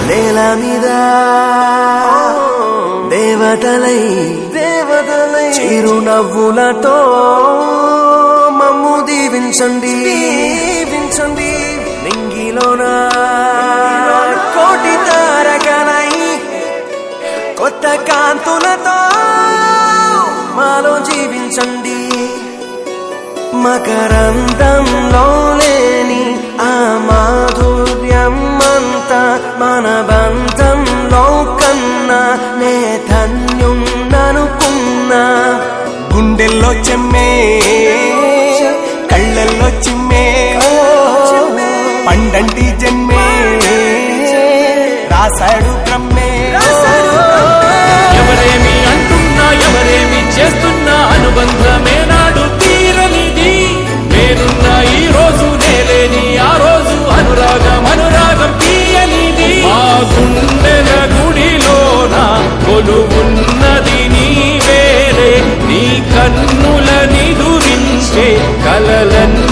నేల మీద దేవతలై చిరునవ్వులతో మమ్ము దీవించండి నింగిలోన కోటి తారకలై కొత్త కాంతులతో మాలో జీవించండి మకరందంలో లేని ఆ మాధుర్యం అంతా మన బంధంలో కన్నా నే ధన్యున్ననుకున్నా గుండెల్లో చెమ్మే కళ్ళల్లో చిమ్మే పండంటి జన్మే రాశాడు బ్రహ్మే ఎవరేమి అంటున్నా ఎవరేమి చేస్తున్నా అనుబంధమే నాడు తీరనిది నేనున్న ఈ రోజు నేలేని ఆ రోజు అనురాగం తీయనిది ఆ గుండెల గుడిలోన కొలువున్నది నీవేలే నీ కన్నుల నిదురించే కలలన్నీ